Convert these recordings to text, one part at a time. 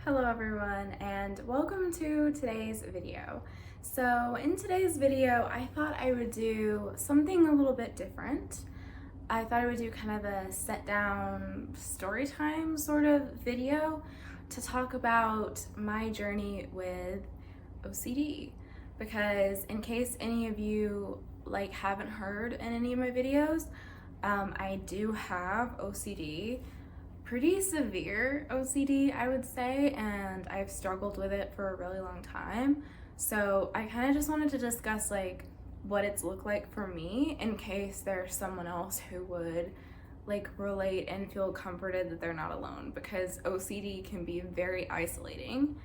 Hello everyone, and welcome to today's video. So in today's video, I thought I would do something a little bit different. I thought I would do kind of a sit down story time sort of video to talk about my journey with OCD. Because in case any of you haven't heard in any of my videos, I do have OCD. Pretty severe OCD, I would say, and I've struggled with it for a really long time. So I kind of just wanted to discuss what it's looked like for me in case there's someone else who would relate and feel comforted that they're not alone, because OCD can be very isolating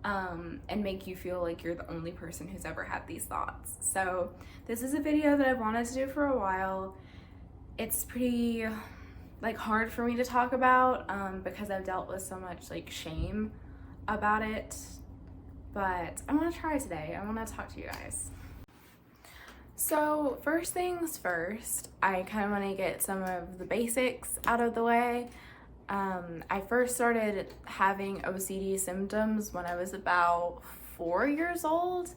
and make you feel like you're the only person who's ever had these thoughts. So this is a video that I've wanted to do for a while. It's pretty hard for me to talk about because I've dealt with so much shame about it, but I want to try today. I want to talk to you guys. So first things first, I kind of want to get some of the basics out of the way. I first started having OCD symptoms when I was about 4 years old,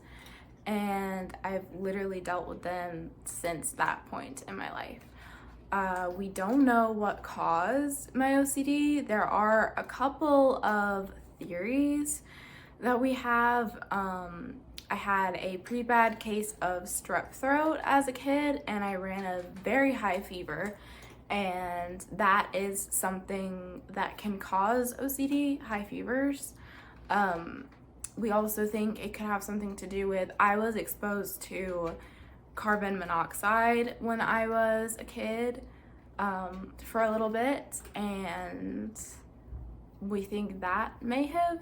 and I've literally dealt with them since that point in my life. We don't know what caused my OCD. There are a couple of theories that we have. I had a pretty bad case of strep throat as a kid, and I ran a very high fever, and that is something that can cause OCD, high fevers. We also think it could have something to do with, I was exposed to carbon monoxide when I was a kid for a little bit, and we think that may have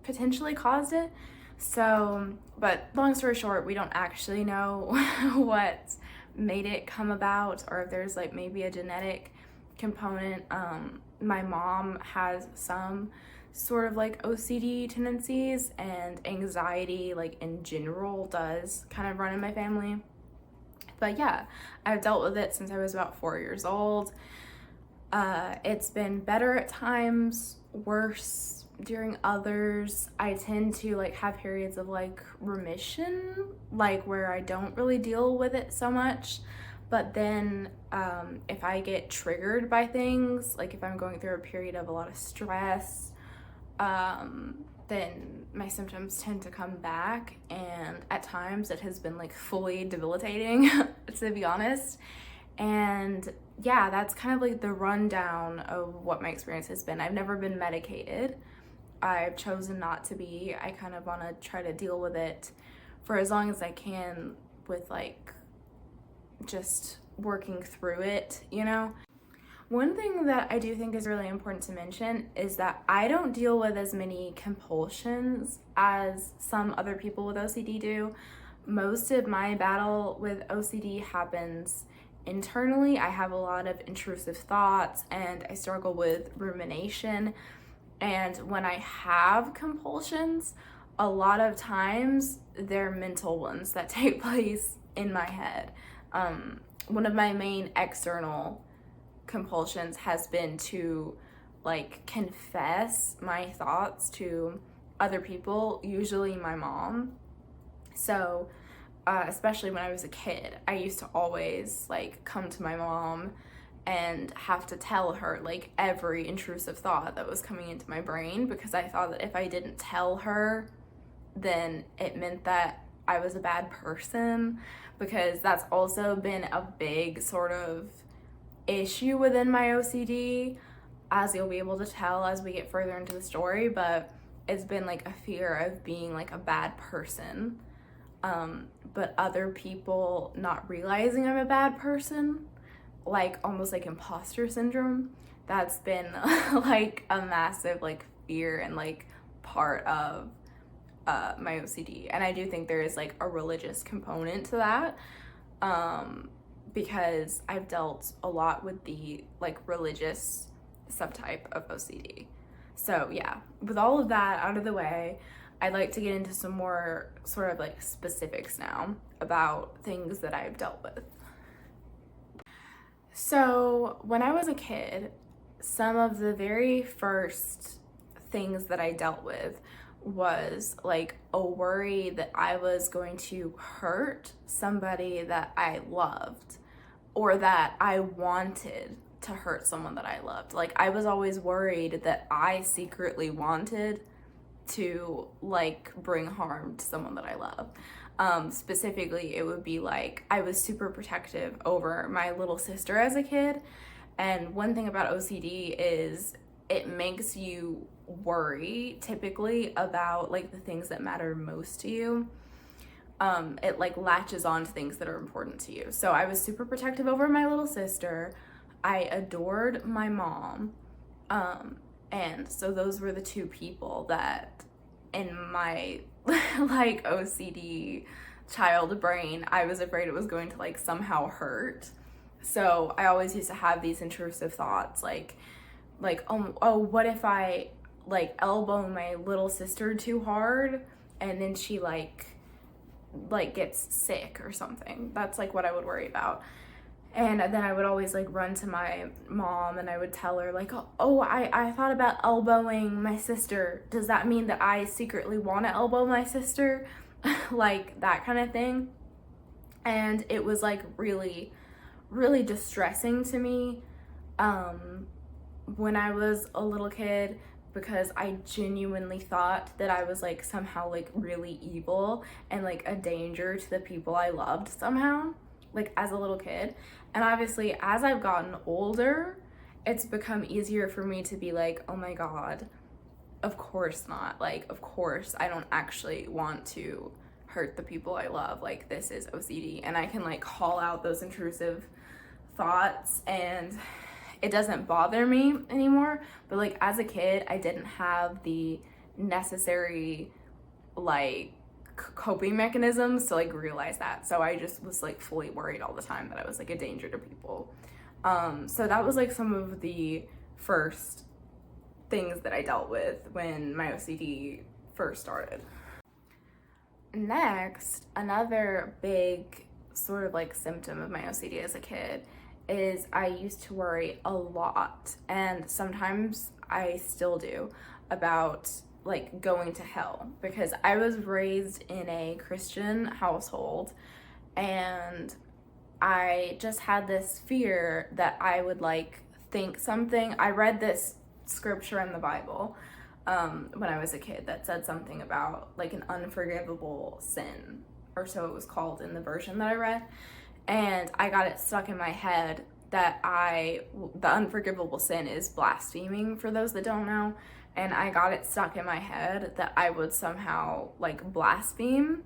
potentially caused it. So, but long story short, we don't actually know what made it come about, or if there's maybe a genetic component. My mom has some sort of OCD tendencies, and anxiety in general does kind of run in my family. But yeah, I've dealt with it since I was about 4 years old. It's been better at times, worse during others. I tend to have periods of remission, where I don't really deal with it so much. But then if I get triggered by things, if I'm going through a period of a lot of stress, then my symptoms tend to come back, and at times it has been fully debilitating to be honest. And yeah, that's kind of the rundown of what my experience has been. I've never been medicated. I've chosen not to be. I kind of want to try to deal with it for as long as I can with just working through it, you know? One thing that I do think is really important to mention is that I don't deal with as many compulsions as some other people with OCD do. Most of my battle with OCD happens internally. I have a lot of intrusive thoughts, and I struggle with rumination. And when I have compulsions, a lot of times they're mental ones that take place in my head. One of my main external compulsions has been to confess my thoughts to other people, usually my mom. So especially when I was a kid, I used to always come to my mom and have to tell her every intrusive thought that was coming into my brain, because I thought that if I didn't tell her, then it meant that I was a bad person, because that's also been a big sort of issue within my OCD, as you'll be able to tell as we get further into the story. But it's been a fear of being a bad person, but other people not realizing I'm a bad person, almost imposter syndrome. That's been a massive fear and part of my OCD. And I do think there is a religious component to that, because I've dealt a lot with the religious subtype of OCD. So yeah, with all of that out of the way, I'd like to get into some more sort of specifics now about things that I've dealt with. So when I was a kid, some of the very first things that I dealt with was like a worry that I was going to hurt somebody that I loved, or that I wanted to hurt someone that I loved. Like, I was always worried that I secretly wanted to like bring harm to someone that I love. Specifically, it would be like I was super protective over my little sister as a kid. And one thing about OCD is it makes you worry typically about like the things that matter most to you. It like latches on to things that are important to you. So I was super protective over my little sister. I adored my mom. And so those were the two people that in my like OCD child brain, I was afraid it was going to like somehow hurt. So I always used to have these intrusive thoughts like, oh, what if I like elbow my little sister too hard and then she like gets sick or something. That's like what I would worry about. And then I would always like run to my mom and I would tell her like, oh, I thought about elbowing my sister. Does that mean that I secretly want to elbow my sister? Like that kind of thing. And it was like really, really distressing to me when I was a little kid, because I genuinely thought that I was like somehow like really evil and like a danger to the people I loved somehow, like as a little kid. And obviously as I've gotten older, it's become easier for me to be like, oh my God, of course not. Like, of course I don't actually want to hurt the people I love. Like, this is OCD. And I can like call out those intrusive thoughts and it doesn't bother me anymore. But like as a kid, I didn't have the necessary like coping mechanisms to like realize that. So I just was like fully worried all the time that I was like a danger to people. So that was like some of the first things that I dealt with when my OCD first started. Next, another big sort of like symptom of my OCD as a kid is I used to worry a lot, and sometimes I still do, about like going to hell, because I was raised in a Christian household and I just had this fear that I would like think something. I read this scripture in the Bible when I was a kid that said something about like an unforgivable sin, or so it was called in the version that I read. And I got it stuck in my head that the unforgivable sin is blaspheming, for those that don't know. And I got it stuck in my head that I would somehow like blaspheme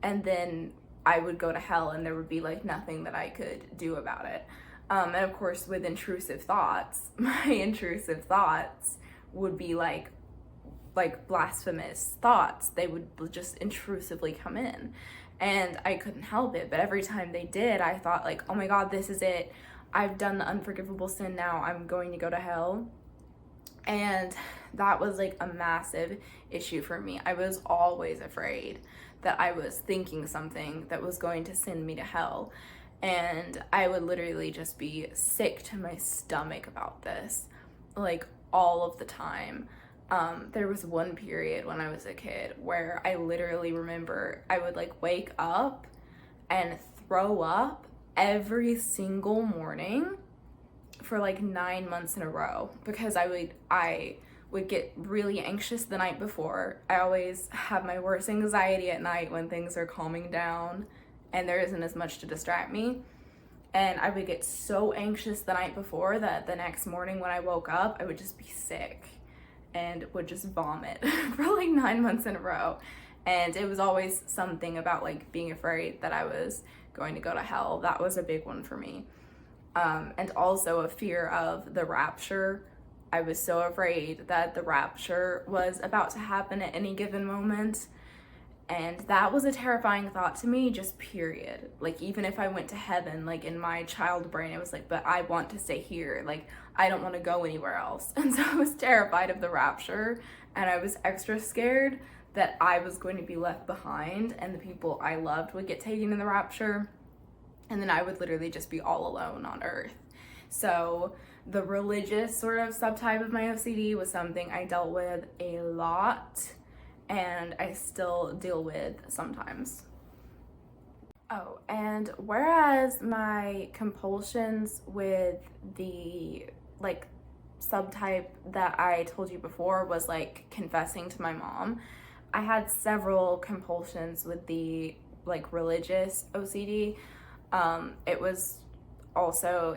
and then I would go to hell and there would be like nothing that I could do about it. And of course with intrusive thoughts, my intrusive thoughts would be like blasphemous thoughts. They would just intrusively come in. And I couldn't help it, but every time they did, I thought like, oh my God, this is it. I've done the unforgivable sin now. I'm going to go to hell. And that was like a massive issue for me. I was always afraid that I was thinking something that was going to send me to hell. And I would literally just be sick to my stomach about this, like all of the time. There was one period when I was a kid where I literally remember I would like wake up and throw up every single morning for like 9 months in a row, because I would get really anxious the night before. I always have my worst anxiety at night when things are calming down and there isn't as much to distract me. And I would get so anxious the night before that the next morning when I woke up, I would just be sick and would just vomit for like 9 months in a row. And it was always something about like being afraid that I was going to go to hell. That was a big one for me. And also a fear of the rapture. I was so afraid that the rapture was about to happen at any given moment. And that was a terrifying thought to me, just period. Like, even if I went to heaven, like in my child brain, it was like, but I want to stay here. Like, I don't want to go anywhere else. And so I was terrified of the rapture, and I was extra scared that I was going to be left behind and the people I loved would get taken in the rapture. And then I would literally just be all alone on earth. So The religious sort of subtype of my OCD was something I dealt with a lot, and I still deal with sometimes. Oh, and whereas my compulsions with the like subtype that I told you before was like confessing to my mom, I had several compulsions with the like religious OCD.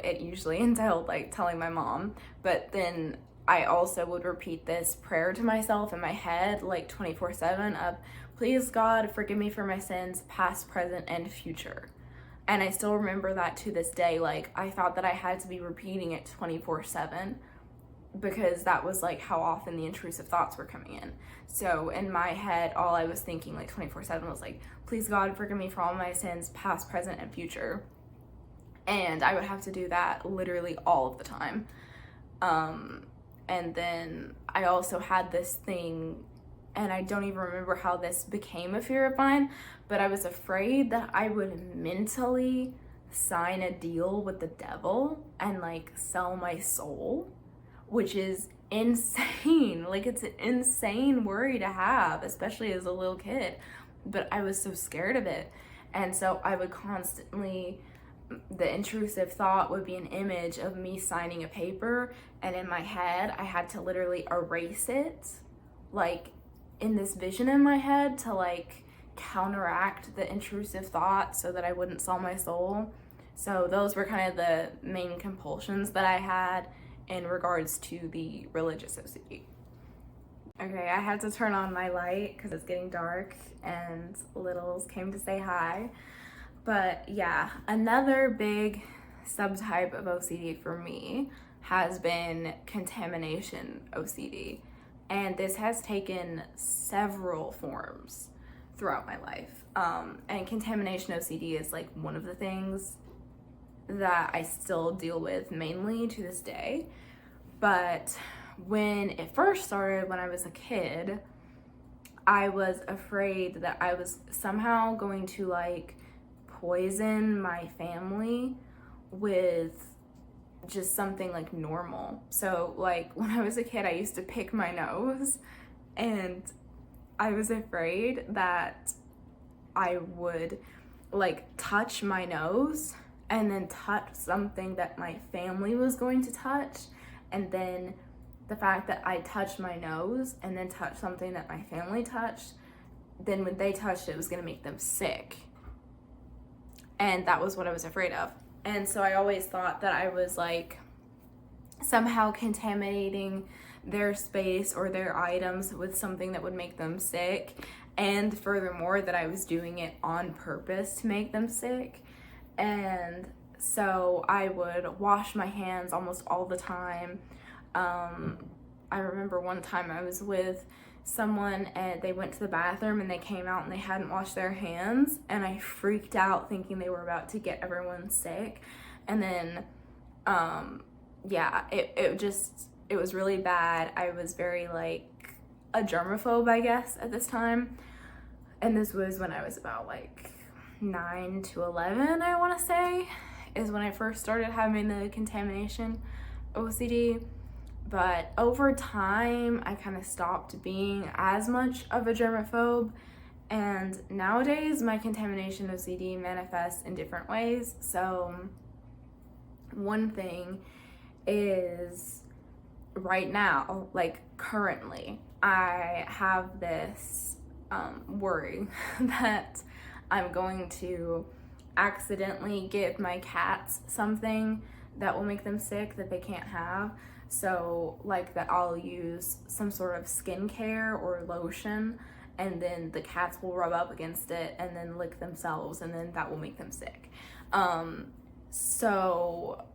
It usually entailed like telling my mom, but then I also would repeat this prayer to myself in my head like 24/7 of, please God, forgive me for my sins, past, present, and future. And I still remember that to this day. Like, I thought that I had to be repeating it 24/7 because that was like how often the intrusive thoughts were coming in. So in my head, all I was thinking like 24/7 was like, please God, forgive me for all my sins, past, present, and future. And I would have to do that literally all of the time. And then I also had this thing, and I don't even remember how this became a fear of mine, but I was afraid that I would mentally sign a deal with the devil and like sell my soul, which is insane. Like, it's an insane worry to have, especially as a little kid. But I was so scared of it. And so I would constantly, the intrusive thought would be an image of me signing a paper, and in my head I had to literally erase it, like in this vision in my head, to like counteract the intrusive thought so that I wouldn't sell my soul. So those were kind of the main compulsions that I had in regards to the religious OCD. Okay, I had to turn on my light because it's getting dark and littles came to say hi. But yeah, another big subtype of OCD for me has been contamination OCD. And this has taken several forms throughout my life. And contamination OCD is like one of the things that I still deal with mainly to this day. But when it first started, when I was a kid, I was afraid that I was somehow going to like poison my family with just something like normal. So like when I was a kid, I used to pick my nose, and I was afraid that I would like touch my nose and then touch something that my family was going to touch, and then the fact that I touched my nose and then touched something that my family touched, then when they touched it, it was gonna make them sick. And that was what I was afraid of. And so I always thought that I was like somehow contaminating their space or their items with something that would make them sick. And furthermore, that I was doing it on purpose to make them sick. And so I would wash my hands almost all the time. I remember one time I was with someone and they went to the bathroom and they came out and they hadn't washed their hands, and I freaked out thinking they were about to get everyone sick. And then it was really bad. I was very like a germaphobe, I guess, at this time. And this was when I was about like 9 to 11, I want to say, is when I first started having the contamination OCD. But over time, I kind of stopped being as much of a germaphobe. And nowadays, my contamination OCD manifests in different ways. So one thing is right now, like currently, I have this worry that I'm going to accidentally give my cats something that will make them sick that they can't have. So like that I'll use some sort of skincare or lotion, and then the cats will rub up against it and then lick themselves, and then that will make them sick. So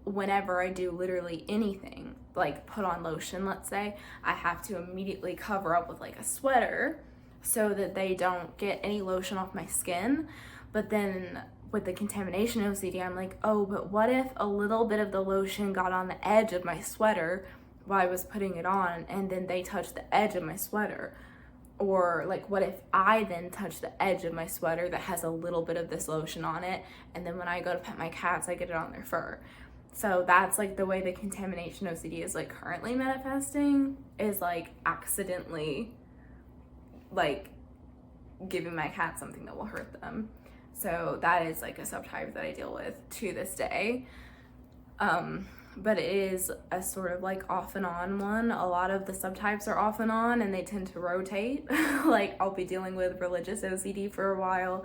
whenever I do literally anything, like put on lotion, let's say, I have to immediately cover up with like a sweater so that they don't get any lotion off my skin. But then with the contamination OCD, I'm like, oh, but what if a little bit of the lotion got on the edge of my sweater while I was putting it on, and then they touched the edge of my sweater? Or like, what if I then touch the edge of my sweater that has a little bit of this lotion on it, and then when I go to pet my cats, I get it on their fur? So that's like the way the contamination OCD is like currently manifesting, is like accidentally like giving my cat something that will hurt them. So that is like a subtype that I deal with to this day. But it is a sort of like off and on one. A lot of the subtypes are off and on, and they tend to rotate. Like I'll be dealing with religious OCD for a while,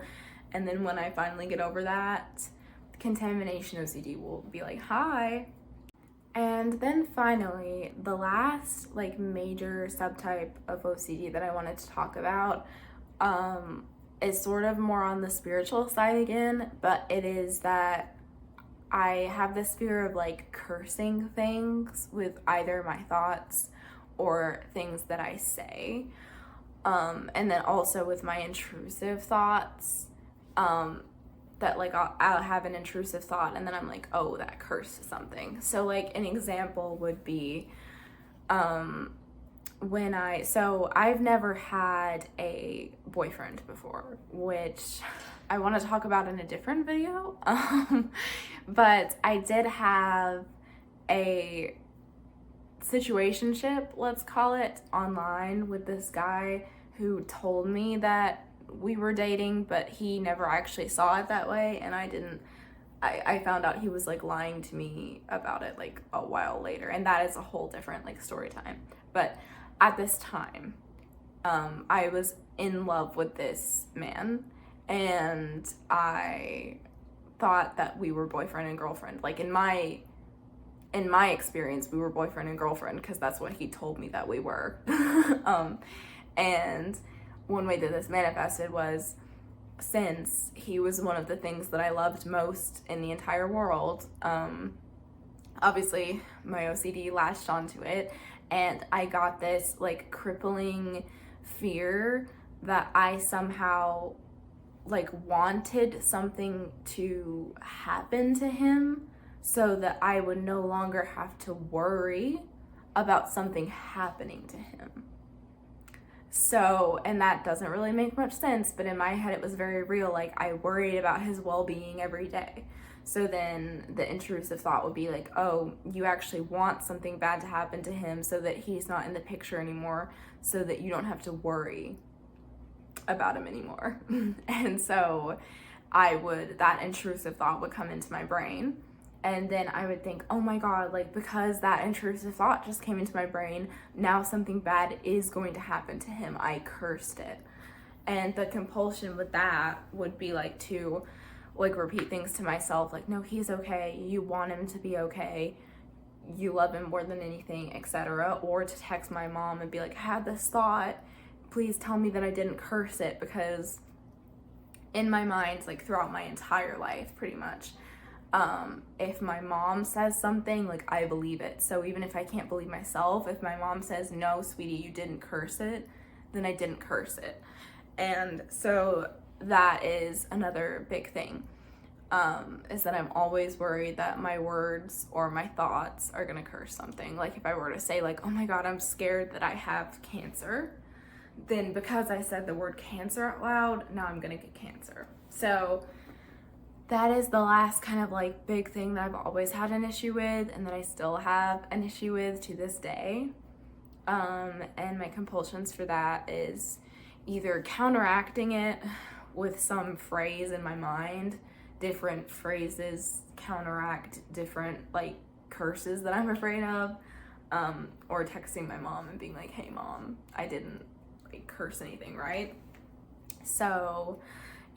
and then when I finally get over that, contamination OCD will be like, hi. And then finally, the last like major subtype of OCD that I wanted to talk about is sort of more on the spiritual side again, but it is that I have this fear of like cursing things with either my thoughts or things that I say. And then also with my intrusive thoughts, that like I'll have an intrusive thought and then I'm like, oh, that cursed something. So like an example would be so I've never had a boyfriend before, which I want to talk about in a different video. But I did have a situationship, let's call it, online with this guy who told me that we were dating, but he never actually saw it that way, and I found out he was like lying to me about it like a while later, and that is a whole different like story time. But at this time, I was in love with this man, and I thought that we were boyfriend and girlfriend. Like in my experience, we were boyfriend and girlfriend because that's what he told me that we were. And one way that this manifested was, since he was one of the things that I loved most in the entire world, obviously my OCD latched onto it, and I got this like crippling fear that I somehow like wanted something to happen to him so that I would no longer have to worry about something happening to him. So, and that doesn't really make much sense, but in my head it was very real. Like I worried about his well-being every day. So then the intrusive thought would be like, oh, you actually want something bad to happen to him so that he's not in the picture anymore, so that you don't have to worry about him anymore. And so that intrusive thought would come into my brain, and then I would think, oh my God, like because that intrusive thought just came into my brain, now something bad is going to happen to him. I cursed it. And the compulsion with that would be like to like repeat things to myself, like, no, he's okay, you want him to be okay, you love him more than anything, etc. Or to text my mom and be like, I had this thought, please tell me that I didn't curse it, because in my mind, like throughout my entire life pretty much, if my mom says something, like I believe it. So even if I can't believe myself, if my mom says, no, sweetie, you didn't curse it, then I didn't curse it. And so that is another big thing, is that I'm always worried that my words or my thoughts are gonna curse something. Like if I were to say like, oh my God, I'm scared that I have cancer, then because I said the word cancer out loud, now I'm gonna get cancer. So that is the last kind of like big thing that I've always had an issue with, and that I still have an issue with to this day. And my compulsions for that is either counteracting it with some phrase in my mind. Different phrases counteract different like curses that I'm afraid of, or texting my mom and being like, hey mom, I didn't like curse anything, right? So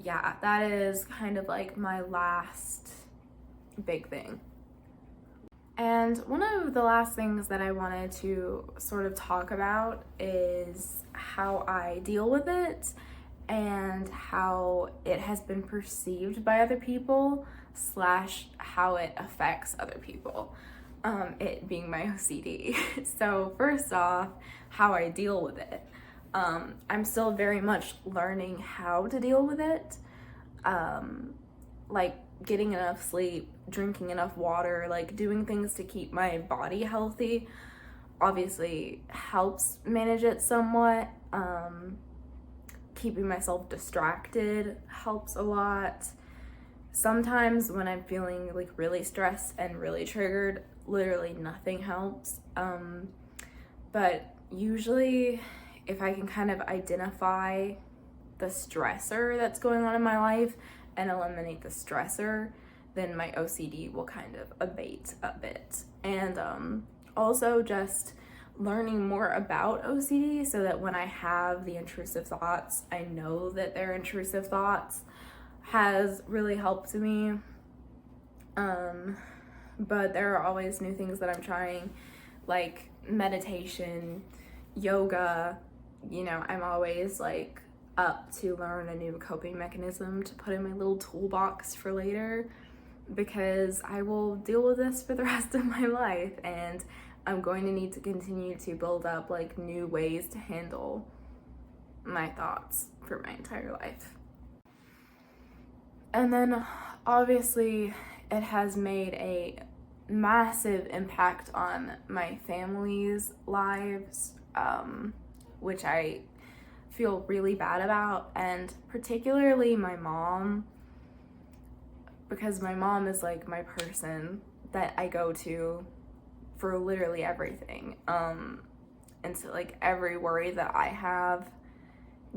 yeah, that is kind of like my last big thing. And one of the last things that I wanted to sort of talk about is how I deal with it and how it has been perceived by other people / how it affects other people, it being my OCD. So first off, how I deal with it. I'm still very much learning how to deal with it. Like getting enough sleep, drinking enough water, like doing things to keep my body healthy obviously helps manage it somewhat. Keeping myself distracted helps a lot. Sometimes when I'm feeling like really stressed and really triggered, literally nothing helps. But usually if I can kind of identify the stressor that's going on in my life and eliminate the stressor, then my OCD will kind of abate a bit. And also just learning more about OCD so that when I have the intrusive thoughts, I know that they're intrusive thoughts, has really helped me. But there are always new things that I'm trying, like meditation, yoga. You know, I'm always like up to learn a new coping mechanism to put in my little toolbox for later, because I will deal with this for the rest of my life, and I'm going to need to continue to build up like new ways to handle my thoughts for my entire life. And then obviously it has made a massive impact on my family's lives, which I feel really bad about, and particularly my mom, because my mom is like my person that I go to for literally everything. And so like every worry that I have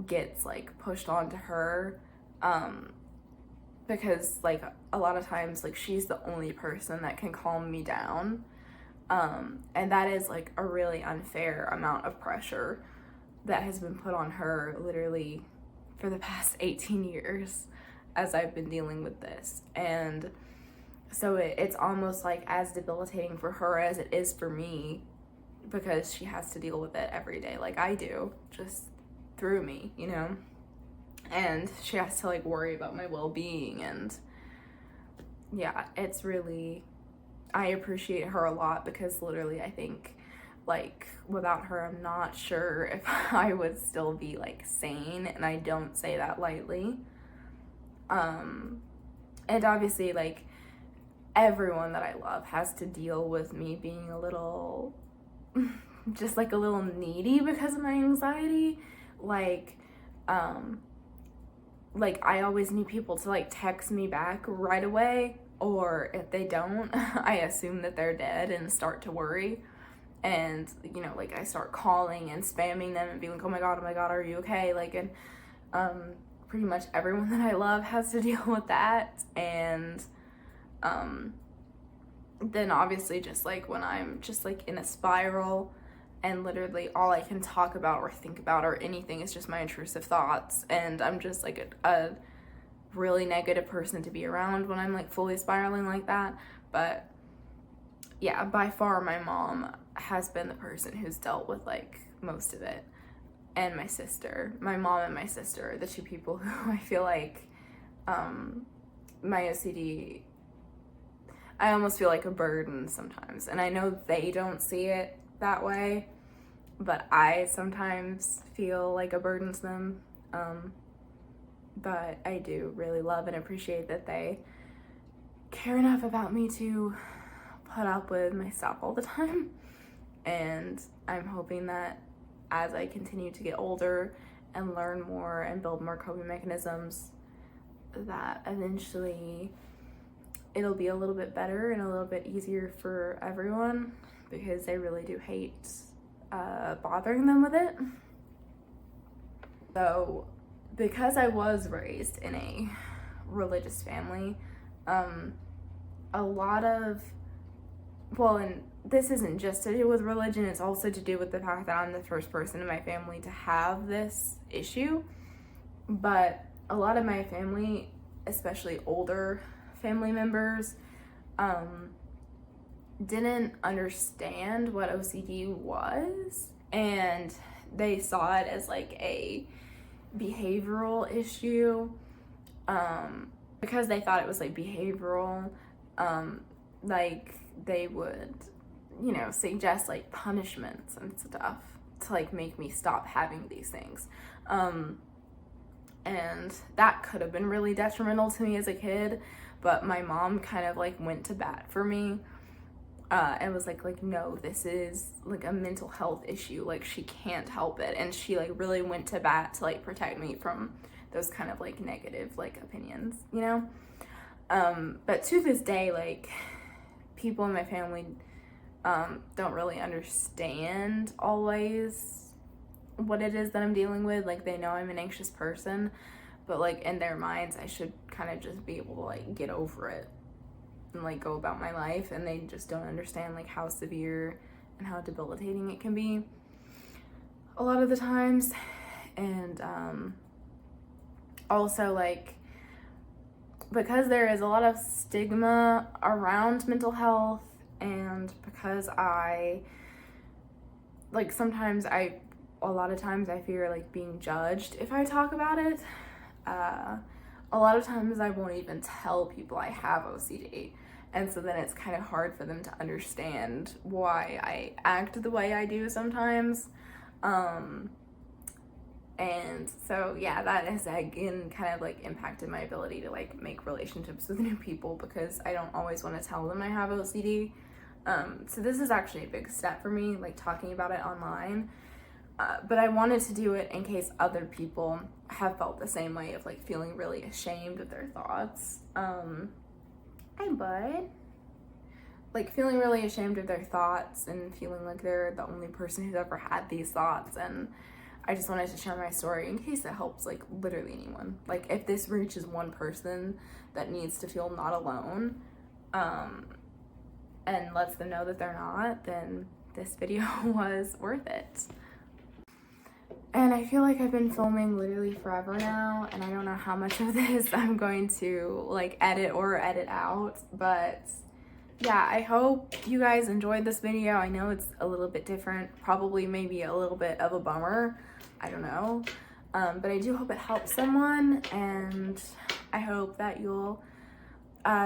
gets like pushed onto her, because like a lot of times like she's the only person that can calm me down, and that is like a really unfair amount of pressure that has been put on her literally for the past 18 years as I've been dealing with this. And so it's almost like as debilitating for her as it is for me, because she has to deal with it every day like I do, just through me, you know? And she has to like worry about my well-being, and yeah, it's really, I appreciate her a lot, because literally I think like without her I'm not sure if I would still be like sane, and I don't say that lightly. And obviously like everyone that I love has to deal with me being a little just like a little needy because of my anxiety. Like I always need people to like text me back right away, or if they don't, I assume that they're dead and start to worry. And, you know, like I start calling and spamming them and being like, oh my God, are you okay? Like, and pretty much everyone that I love has to deal with that. And then obviously just like when I'm just like in a spiral and literally all I can talk about or think about or anything is just my intrusive thoughts, and I'm just like a really negative person to be around when I'm like fully spiraling like that. But yeah, by far my mom has been the person who's dealt with like most of it, and my sister. My mom and my sister are the two people who I feel like my OCD, I almost feel like a burden sometimes, and I know they don't see it that way, but I sometimes feel like a burden to them. But I do really love and appreciate that they care enough about me to put up with my stuff all the time. And I'm hoping that as I continue to get older and learn more and build more coping mechanisms, that eventually it'll be a little bit better and a little bit easier for everyone, because I really do hate bothering them with it. So because I was raised in a religious family, a lot of, well, and this isn't just to do with religion, it's also to do with the fact that I'm the first person in my family to have this issue. But a lot of my family, especially older family members, didn't understand what OCD was, and they saw it as like a behavioral issue, because they thought it was like behavioral. Like they would, you know, suggest like punishments and stuff to like make me stop having these things, and that could have been really detrimental to me as a kid. But my mom kind of like went to bat for me, and was like no, this is like a mental health issue, like she can't help it, and she like really went to bat to like protect me from those kind of like negative like opinions, you know. But to this day, like, people in my family don't really understand always what it is that I'm dealing with. Like, they know I'm an anxious person, but like in their minds I should kind of just be able to like get over it and like go about my life, and they just don't understand like how severe and how debilitating it can be a lot of the times. And also, like, because there is a lot of stigma around mental health, and because I like sometimes a lot of times I fear like being judged if I talk about it. A lot of times I won't even tell people I have OCD, and so then it's kind of hard for them to understand why I act the way I do sometimes. And so yeah, that has again kind of like impacted my ability to like make relationships with new people, because I don't always want to tell them I have OCD. So this is actually a big step for me, like talking about it online. But I wanted to do it in case other people have felt the same way of like feeling really ashamed of their thoughts. Hi, bud. Like feeling really ashamed of their thoughts and feeling like they're the only person who's ever had these thoughts. And I just wanted to share my story in case it helps like literally anyone. Like if this reaches one person that needs to feel not alone, and lets them know that they're not, then this video was worth it. And I feel like I've been filming literally forever now, and I don't know how much of this I'm going to like edit or edit out, but yeah, I hope you guys enjoyed this video. I know it's a little bit different, probably maybe a little bit of a bummer, I don't know, but I do hope it helps someone, and I hope that you'll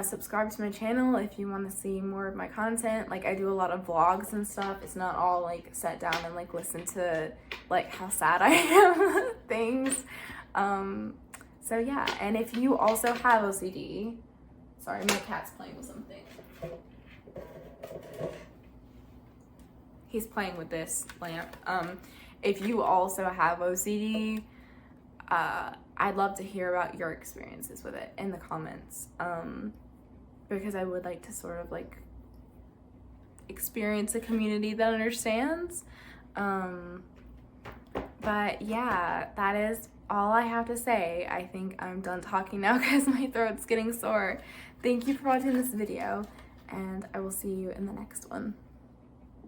subscribe to my channel if you want to see more of my content. Like, I do a lot of vlogs and stuff. It's not all like sit down and like listen to like how sad I am things. So yeah, and if you also have OCD, sorry, my cat's playing with something. He's playing with this lamp. If you also have OCD, I'd love to hear about your experiences with it in the comments, because I would like to sort of like experience a community that understands. But yeah, that is all I have to say. I think I'm done talking now because my throat's getting sore. Thank you for watching this video, and I will see you in the next one.